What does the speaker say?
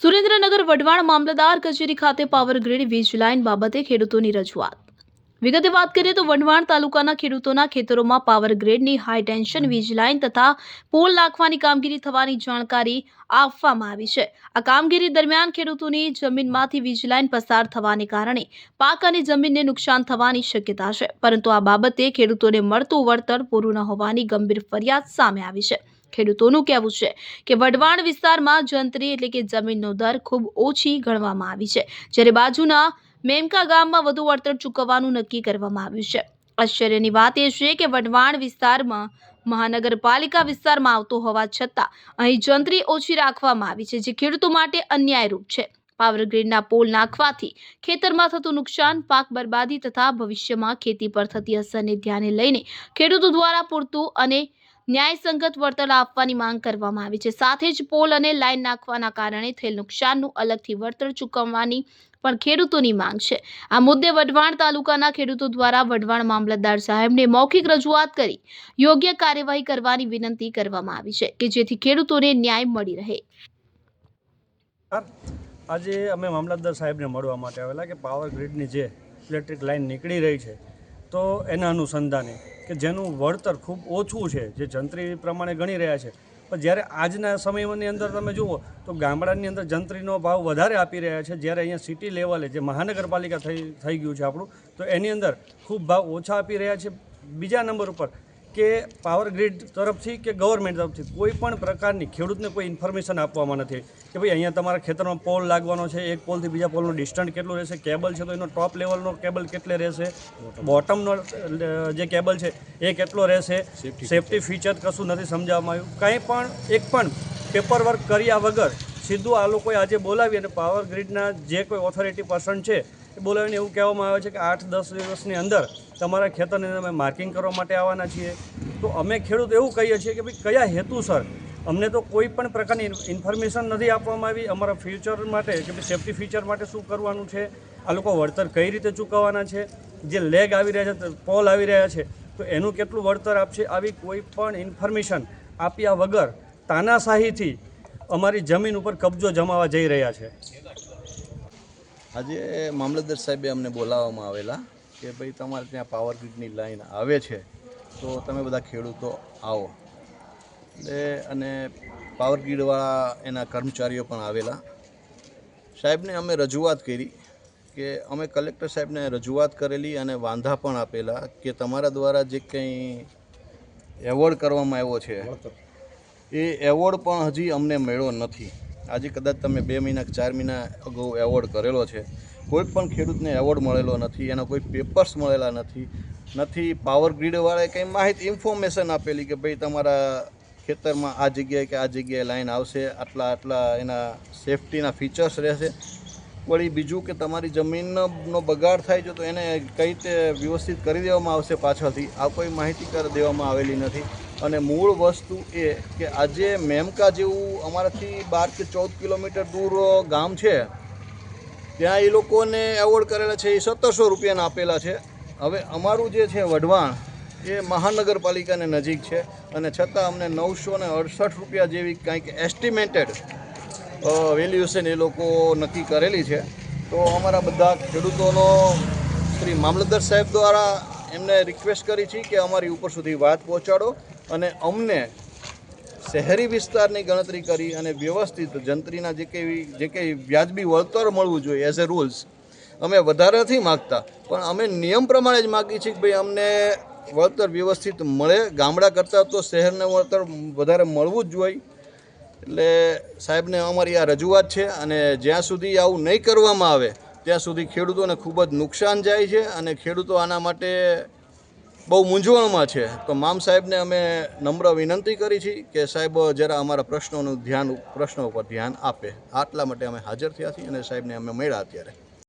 સુરેન્દ્રનગર વઢવાણ મામલતદાર કચેરી ખાતે power grid વીજ લાઇન બાબતે ખેડૂતોની રજૂઆત। વિગતે વાત કરીએ તો વઢવાણ તાલુકાના ખેડૂતોના ખેતરોમાં પાવર ગ્રીડની હાઈ ટેન્શન વીજ લાઇન તથા પોલ નાખવાની કામગીરી થવાની જાણકારી આપવામાં આવી છે। આ કામગીરી દરમિયાન ખેડૂતોની જમીનમાંથી વીજ લાઇન પસાર થવાને કારણે પાક અને જમીનને નુકસાન થવાની શક્યતા છે, પરંતુ આ બાબતે ખેડૂતોને મળતું વળતર પૂરું ન હોવાની ગંભીર ફરિયાદ સામે આવી છે। ખેડૂતોનું કહેવું છે કે વઢવાણ વિસ્તારમાં જંત્રી એટલે કે જમીનનો દર ખૂબ ઓછી ગણવામાં આવી છે, જ્યારે બાજુના મેમકા ગામમાં વધુ વળતર ચૂકવવાનું નક્કી કરવામાં આવ્યું છે। આશ્ચર્યની વાત એ છે કે વઢવાણ વિસ્તારમાં મહાનગરપાલિકા વિસ્તારમાં આવતો હોવા છતાં અહીં જંત્રી ઓછી રાખવામાં આવી છે, જે ખેડૂતો માટે અન્યાયરૂપ છે। પાવર ગ્રીડના પોલ નાખવાથી ખેતરમાં થતું નુકસાન, પાક બરબાદી તથા ભવિષ્યમાં ખેતી પર થતી અસરને ધ્યાને લઈને ખેડૂતો દ્વારા પૂરતું અને ન્યાયસંગત વળતર આપવાની માંગ કરવામાં આવી છે। સાથે જ પોલ અને લાઇન નાખવાના કારણે થયેલ નુકસાનનું અલગથી વળતર ચૂકવવાની પણ ખેડૂતોની માંગ છે। આ મુદ્દે વઢવાણ તાલુકાના ખેડૂતો દ્વારા વઢવાણ મામલતદાર સાહેબને મૌખિક રજૂઆત કરી યોગ્ય કાર્યવાહી કરવાની વિનંતી કરવામાં આવી છે કે જેથી ખેડૂતોને ન્યાય મળી રહે। આજે અમે મામલતદાર સાહેબને મળવા માટે આવેલા કે પાવર ગ્રીડની જે ઇલેક્ટ્રિક લાઇન નીકળી રહી છે તો એના અનુસંધાને કે જેનું વળતર ખૂબ ઓછું છે, જે જંત્રી પ્રમાણે ગણી રહ્યા છે, પણ જ્યારે આજના સમયની અંદર તમે જુઓ તો ગામડાની અંદર જંત્રીનો ભાવ વધારે આપી રહ્યા છે, જ્યારે અહીંયા સિટી લેવલે જે મહાનગરપાલિકા થઈ ગયું છે આપણું, તો એની અંદર ખૂબ ભાવ ઓછા આપી રહ્યા છે। બીજા નંબર ઉપર કે પાવર ગ્રીડ તરફથી કે ગવર્મેન્ટ તરફથી કોઈ પણ પ્રકારની ખેડૂતને કોઈ ઇન્ફોર્મેશન આપવામાં નથી કે ભાઈ અહીંયા તમારા ખેતરમાં પોલ લાગવાનો છે, એક પોલથી બીજા પોલનું ડિસ્ટન્સ કેટલું રહેશે, કેબલ છે તો એનો ટોપ લેવલનો કેબલ કેટલે રહેશે, બોટમનો જે કેબલ છે એ કેટલો રહેશે, સેફ્ટી ફીચર કશું નથી સમજાવવામાં આવ્યું। કંઈ પણ એક પણ પેપર વર્ક કર્યા વગર સીધું આ લોકોએ આજે બોલાવી અને પાવર ગ્રીડના જે કોઈ ઓથોરિટી પર્સન છે એ બોલાવીને એવું કહેવામાં આવે છે કે 8-10 દિવસની અંદર તમારા ખેતરને અમે માર્કિંગ કરવા માટે આવવાના છીએ। તો અમે ખેડૂત એવું કહીએ છીએ કે ભાઈ કયા હેતુસર અમને તો કોઈ પણ પ્રકારની ઇન્ફોર્મેશન નથી આપવામાં આવી અમારા ફ્યુચર માટે કે ભાઈ સેફ્ટી ફીચર માટે શું કરવાનું છે, આ લોકો વળતર કઈ રીતે ચૂકવવાના છે, જે લેગ આવી રહ્યા છે, પોલ આવી રહ્યા છે તો એનું કેટલું વળતર આપશે, આવી કોઈ પણ ઇન્ફોર્મેશન આપ્યા વગર તાનાશાહીથી અમારી જમીન ઉપર કબજો જમાવવા જઈ રહ્યા છે। આજે મામલતદાર સાહેબે અમને બોલાવવામાં આવેલા કે ભાઈ તમારે ત્યાં પાવર ગ્રીડની લાઈન આવે છે તો તમે બધા ખેડૂતો આવો અને પાવર ગ્રીડવાળા એના કર્મચારીઓ પણ આવેલા। સાહેબને અમે રજૂઆત કરી કે અમે કલેક્ટર સાહેબને રજૂઆત કરેલી અને વાંધા પણ આપેલા કે તમારા દ્વારા જે કંઈ એવોર્ડ કરવામાં આવ્યો છે એ એવોર્ડ પણ હજી અમને મળ્યો નથી। આજે કદાચ તમે 2 મહિના કે 4 મહિના અગાઉ એવોર્ડ કરેલો છે, કોઈ પણ ખેડૂતને એવોર્ડ મળેલો નથી, એના કોઈ પેપર્સ મળેલા નથી। પાવર ગ્રીડવાળાએ કંઈ માહિતી ઇન્ફોર્મેશન આપેલી કે ભાઈ તમારા ખેતરમાં આ જગ્યાએ કે આ જગ્યાએ લાઈન આવશે, આટલા એના સેફ્ટીના ફીચર્સ રહેશે। વળી બીજું કે તમારી જમીનનો બગાડ થાય છે તો એને કઈ રીતે વ્યવસ્થિત કરી દેવામાં આવશે પાછળથી, આ કોઈ માહિતી કરી દેવામાં આવેલી નથી। અને મૂળ વસ્તુ એ કે આજે મેમકા જેવું અમારાથી 12 કે 14 કિલોમીટર દૂર ગામ છે, ત્યાં એ લોકોને એવોર્ડ કરેલા છે, એ 1700 રૂપિયાના આપેલા છે। હવે અમારું જે છે વઢવાણ એ મહાનગરપાલિકાને નજીક છે અને છતાં અમને 968 રૂપિયા જેવી કંઈક એસ્ટિમેટેડ વેલ્યુએશન એ લોકો નક્કી કરેલી છે। તો અમારા બધા ખેડૂતોનો શ્રી મામલતદાર સાહેબ દ્વારા એમને રિક્વેસ્ટ કરી છે કે અમારી ઉપર સુધી વાત પહોંચાડો અને અમને શહેરી વિસ્તારની ગણતરી કરી અને વ્યવસ્થિત જંત્રીના જે કંઈ વ્યાજબી વળતર મળવું જોઈએ એઝ એ રૂલ્સ, અમે વધારે નથી માગતા પણ અમે નિયમ પ્રમાણે જ માગીએ છીએ કે ભાઈ અમને વળતર વ્યવસ્થિત મળે। ગામડા કરતાં તો શહેરને વળતર વધારે મળવું જ જોઈએ। એટલે સાહેબને અમારી આ રજૂઆત છે અને જ્યાં સુધી આવું નહીં કરવામાં આવે ત્યાં સુધી ખેડૂતોને ખૂબ જ નુકસાન જાય છે અને ખેડૂતો આના માટે બહુ મૂંઝવણમાં છે। તો મામ સાહેબને અમે નમ્ર વિનંતી કરી છે કે સાહેબ જરા અમારા પ્રશ્નો ઉપર ધ્યાન આપે। આટલા માટે અમે હાજર થયા છીએ અને સાહેબને અમે મળ્યા અત્યારે।